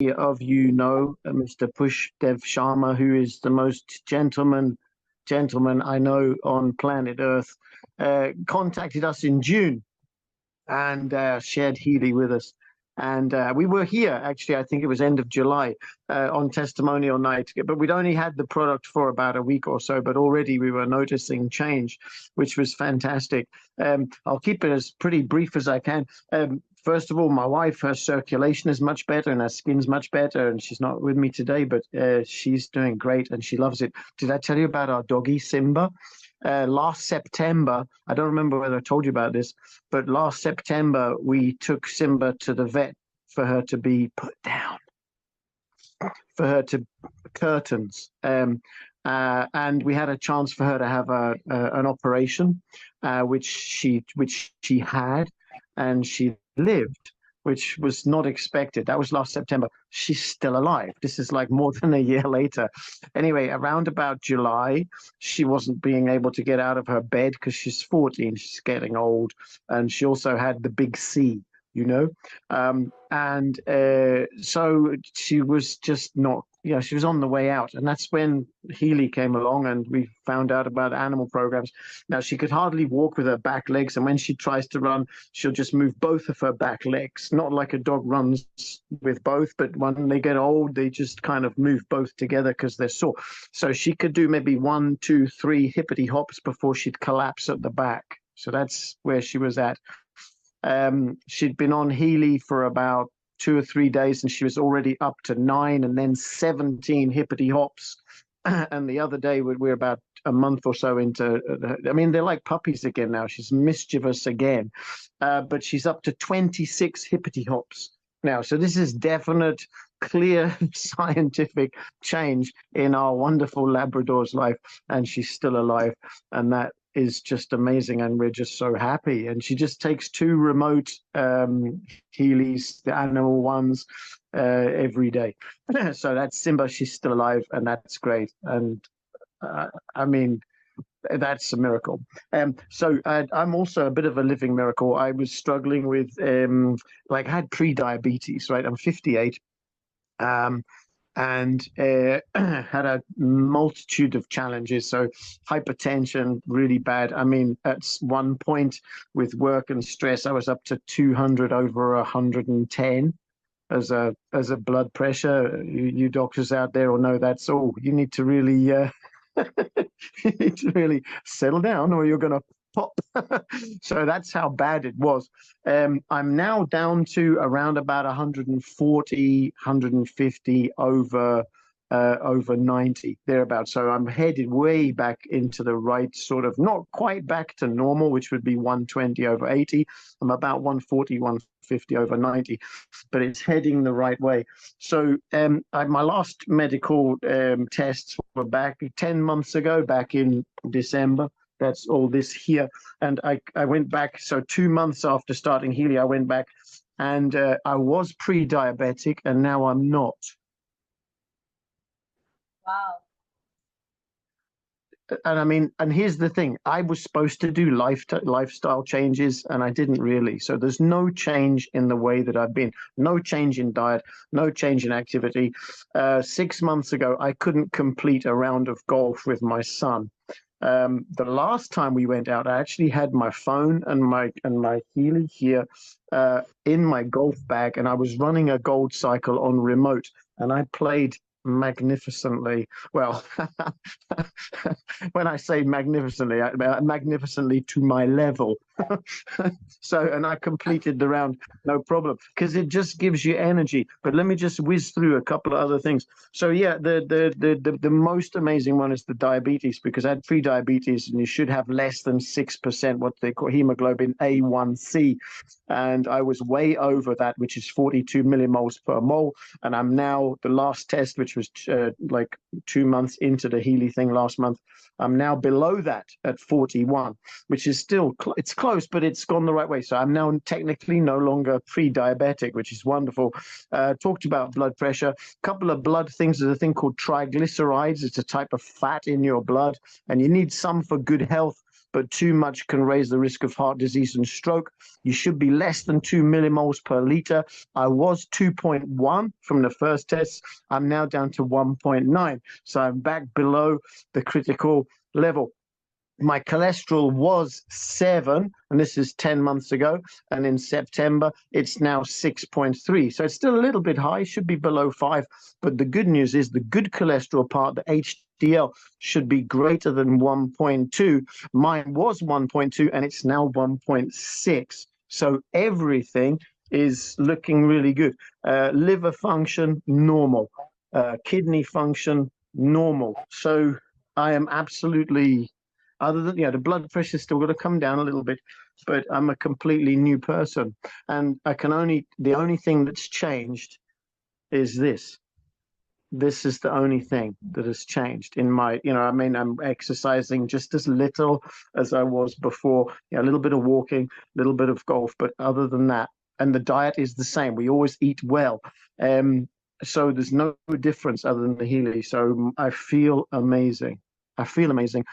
many of you know Mr. Push Dev Sharma, who is the most gentleman I know on planet Earth, contacted us in June and shared Healy with us. And we were here, actually, I think it was end of July, on testimonial night. But we'd only had the product for about a week or so, but already we were noticing change, which was fantastic. I'll keep it as pretty brief as I can. First of all, my wife, her circulation is much better and her skin's much better. And she's not with me today, but she's doing great and she loves it. Did I tell you about our doggy, Simba? Last September, I don't remember whether I told you about this, but last September we took Simba to the vet for her to be put down, for her to curtains, and we had a chance for her to have an operation, which she had, and she lived, which was not expected. That was last September. She's still alive. This is like more than a year later. Anyway, around about July, she wasn't being able to get out of her bed because she's 14. She's getting old. And she also had the big C, you know. So she was just not, she was on the way out. And that's when Healy came along and we found out about animal programs. Now, she could hardly walk with her back legs. And when she tries to run, she'll just move both of her back legs. Not like a dog runs with both, but when they get old, they just kind of move both together because they're sore. So she could do maybe 1, 2, 3 hippity hops before she'd collapse at the back. So that's where she was at. She'd been on Healy for about 2 or 3 days and she was already up to 9 and then 17 hippity hops. And the other day we're about a month or so into, they're like puppies again now. She's mischievous again, but she's up to 26 hippity hops now. So this is definite, clear scientific change in our wonderful Labrador's life, and she's still alive. And that is just amazing, and we're just so happy. And she just takes 2 remote Healys, the animal ones, every day. So that's Simba. She's still alive, and that's great. And that's a miracle. So I'm also a bit of a living miracle. I was struggling with I had pre-diabetes, right? I'm 58. And had a multitude of challenges. So hypertension, really bad. At one point with work and stress, I was up to 200 over 110 as a blood pressure. You doctors out there will know that's all. You need to really you need to really settle down or you're going to pop. So that's how bad it was. I'm now down to around about 140, 150 over 90, thereabouts. So I'm headed way back into the right sort of, not quite back to normal, which would be 120 over 80. I'm about 140, 150 over 90, but it's heading the right way. So my last medical tests were back 10 months ago, back in December. That's all this here. And I went back. So 2 months after starting Healy, I went back and I was pre-diabetic and now I'm not. Wow. And here's the thing. I was supposed to do lifestyle changes and I didn't really. So there's no change in the way that I've been, no change in diet, no change in activity. 6 months ago, I couldn't complete a round of golf with my son. The last time we went out, I actually had my phone and my Healy here in my golf bag, and I was running a gold cycle on remote, and I played magnificently. Well, when I say magnificently, magnificently to my level. So, and I completed the round, no problem, because it just gives you energy. But let me just whiz through a couple of other things. So yeah, the most amazing one is the diabetes, because I had pre-diabetes, and you should have less than 6% what they call hemoglobin A1C, and I was way over that, which is 42 millimoles per mole. And I'm now, the last test, which was like 2 months into the Healy thing last month, I'm now below that at 41, which is still, it's close, but it's gone the right way. So I'm now technically no longer pre-diabetic, which is wonderful. Talked about blood pressure. A couple of blood things. There's a thing called triglycerides. It's a type of fat in your blood, and you need some for good health. but too much can raise the risk of heart disease and stroke. You should be less than 2 millimoles per liter. I was 2.1 from the first test. I'm now down to 1.9. So I'm back below the critical level. My cholesterol was 7, and this is 10 months ago. And in September, it's now 6.3. So it's still a little bit high, should be below 5. But the good news is the good cholesterol part, the HDL, should be greater than 1.2. Mine was 1.2, and it's now 1.6. So everything is looking really good. Liver function, normal. Kidney function, normal. So I am absolutely... Other than, the blood pressure is still going to come down a little bit, but I'm a completely new person. And the only thing that's changed is this. This is the only thing that has changed in my, I'm exercising just as little as I was before, a little bit of walking, a little bit of golf, but other than that, and the diet is the same. We always eat well. So there's no difference other than the Healy. So I feel amazing. I feel amazing.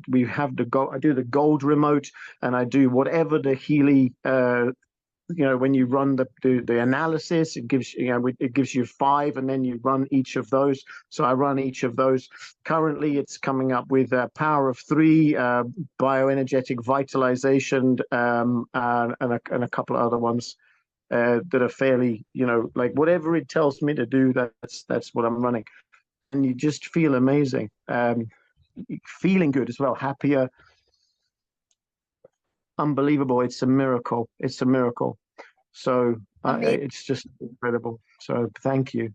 We have I do the gold remote, and I do whatever the Healy. When you run the analysis, it gives you 5, and then you run each of those. So I run each of those. Currently, it's coming up with power of 3, bioenergetic vitalization, and a couple of other ones that are fairly, like whatever it tells me to do. That's what I'm running, and you just feel amazing. Feeling good as well, happier, unbelievable. It's a miracle. So it's just incredible. So thank you.